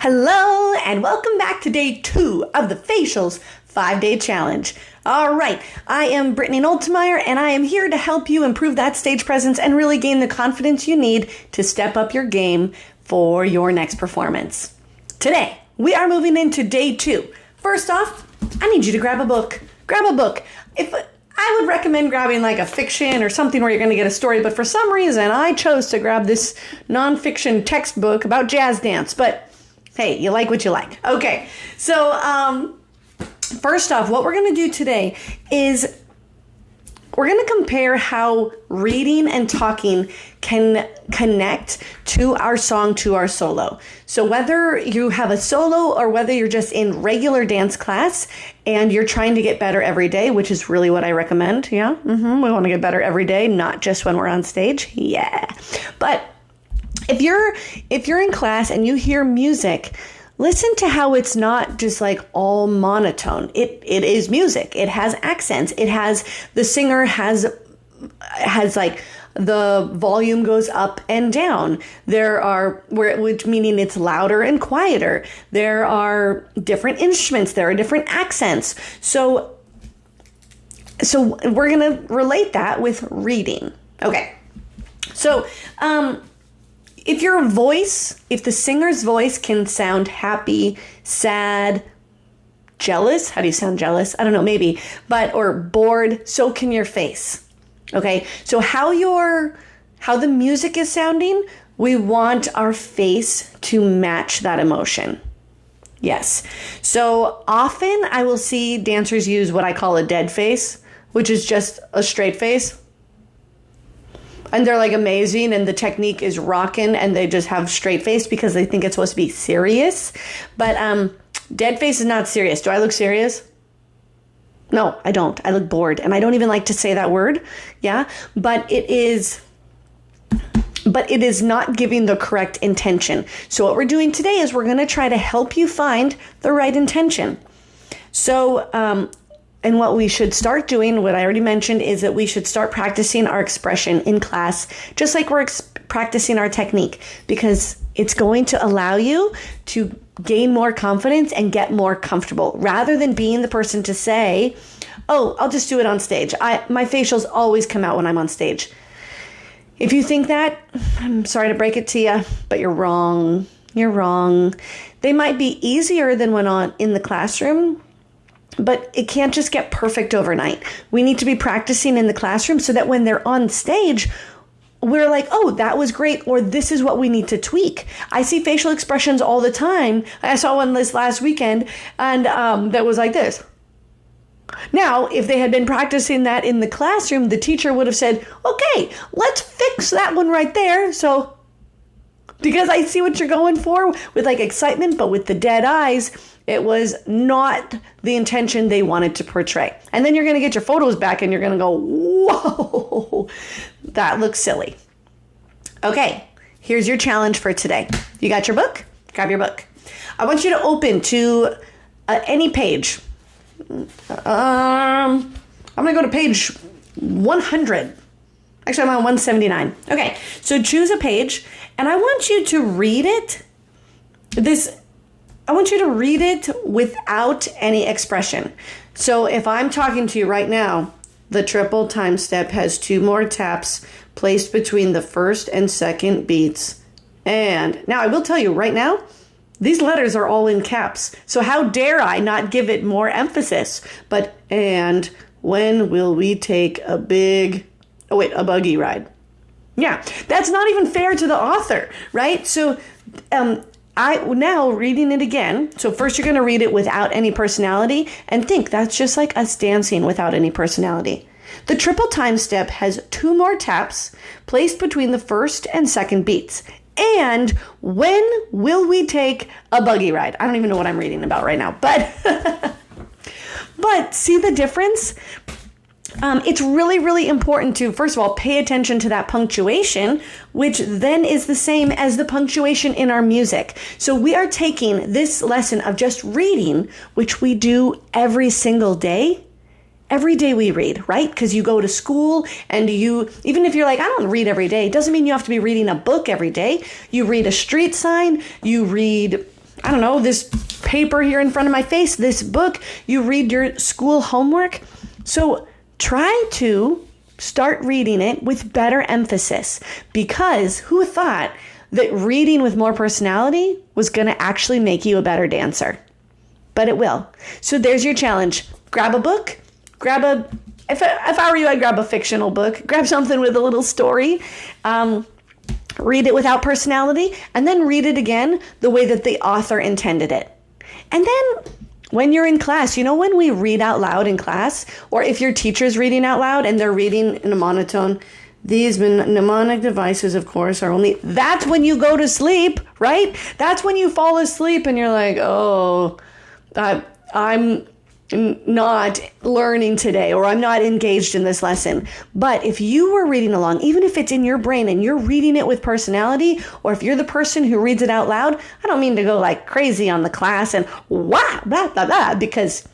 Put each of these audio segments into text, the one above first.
Hello, and welcome back to day 2 of the Facials 5-Day Challenge. All right, I am Brittany Noltemeyer, and I am here to help you improve that stage presence and really gain the confidence you need to step up your game for your next performance. Today, we are moving into day 2. First off, I need you to grab a book. Grab a book. I would recommend grabbing like a fiction or something where you're going to get a story, but for some reason, I chose to grab this nonfiction textbook about jazz dance, but hey, you like what you like. Okay, so first off, what we're going to do today is we're going to compare how reading and talking can connect to our song, to our solo. So whether you have a solo or whether you're just in regular dance class and you're trying to get better every day, which is really what I recommend. Yeah, we want to get better every day, not just when we're on stage. Yeah, but if you're in class and you hear music, listen to how it's not just like all monotone. It is music. It has accents. It has, the singer has like the volume goes up and down. Which meaning it's louder and quieter. There are different instruments. There are different accents. So we're going to relate that with reading. Okay. So, if the singer's voice can sound happy, sad, jealous, how do you sound jealous? I don't know, maybe, or bored, so can your face. Okay, so how the music is sounding, we want our face to match that emotion. Yes. So often I will see dancers use what I call a dead face, which is just a straight face. And they're like amazing and the technique is rocking and they just have straight face because they think it's supposed to be serious. But dead face is not serious. Do I look serious? No, I don't. I look bored. And I don't even like to say that word. Yeah. But it is not giving the correct intention. So what we're doing today is we're going to try to help you find the right intention. So, and what we should start doing, what I already mentioned, is that we should start practicing our expression in class, just like we're practicing our technique, because it's going to allow you to gain more confidence and get more comfortable, rather than being the person to say, oh, I'll just do it on stage. My facials always come out when I'm on stage. If you think that, I'm sorry to break it to you, but you're wrong. You're wrong. They might be easier than when in the classroom, but it can't just get perfect overnight. We need to be practicing in the classroom so that when they're on stage, we're like, oh, that was great, or this is what we need to tweak. I see facial expressions all the time. I saw one this last weekend, and that was like this. Now, if they had been practicing that in the classroom, the teacher would have said, okay, let's fix that one right there. So, because I see what you're going for with like excitement, but with the dead eyes, it was not the intention they wanted to portray. And then you're going to get your photos back and you're going to go, whoa, that looks silly. Okay, here's your challenge for today. You got your book? Grab your book. I want you to open to any page. I'm going to go to page 100. Actually, I'm on 179. Okay, so choose a page and I want you to read it. I want you to read it without any expression. So if I'm talking to you right now, the triple time step has 2 more taps placed between the first and second beats. And now I will tell you right now, these letters are all in caps. So how dare I not give it more emphasis? But, and when will we take a buggy ride? Yeah, that's not even fair to the author, right? So, now reading it again. So first you're going to read it without any personality and think that's just like us dancing without any personality. The triple time step has 2 more taps placed between the first and second beats. And when will we take a buggy ride? I don't even know what I'm reading about right now, but see the difference? It's really, really important to, first of all, pay attention to that punctuation, which then is the same as the punctuation in our music. So we are taking this lesson of just reading, which we do every single day. Every day we read, right? Because you go to school and even if you're like, I don't read every day, it doesn't mean you have to be reading a book every day. You read a street sign, you read I don't know, this paper here in front of my face, this book, you read your school homework. So try to start reading it with better emphasis, because who thought that reading with more personality was going to actually make you a better dancer? But it will. So there's your challenge. Grab a book, if I were you, I'd grab a fictional book, grab something with a little story, read it without personality, and then read it again the way that the author intended it. And then when you're in class, when we read out loud in class, or if your teacher's reading out loud and they're reading in a monotone, these mnemonic devices, of course, are only, that's when you go to sleep, right? That's when you fall asleep and you're like, oh, I'm not learning today, or I'm not engaged in this lesson. But if you were reading along, even if it's in your brain and you're reading it with personality, or if you're the person who reads it out loud, I don't mean to go like crazy on the class and wah, blah, blah, blah, because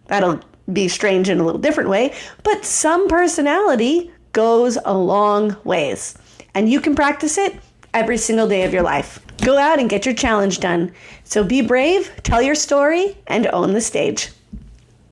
that'll be strange in a little different way. But some personality goes a long ways, and you can practice it every single day of your life. Go out and get your challenge done. So be brave, tell your story, and own the stage.